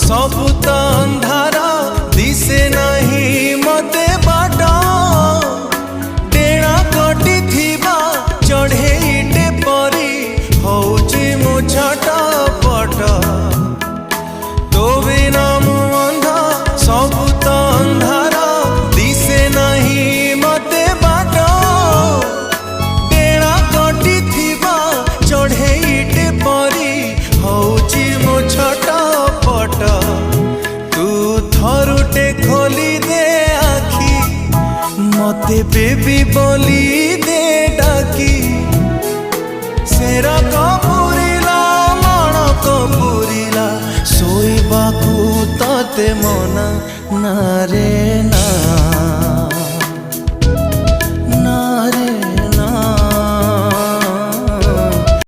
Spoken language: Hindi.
सबु तो अंधार दिसे नहीं मते बाट टेणा कटी थिबा चढ़ेईटे परी होउची मु छटपट तो बिना मु अंधा सबु तो अंधार दिसे नहीं मते बाट टेणा कटी थिबा चढ़ेईटे परी होउची मु छटपट तू थरुटे खोली दे आखी मते बेबी बोली दे डाकी सेरा कपूरिला मन कपूरिला सोईबाकू तते मना ना रे ना।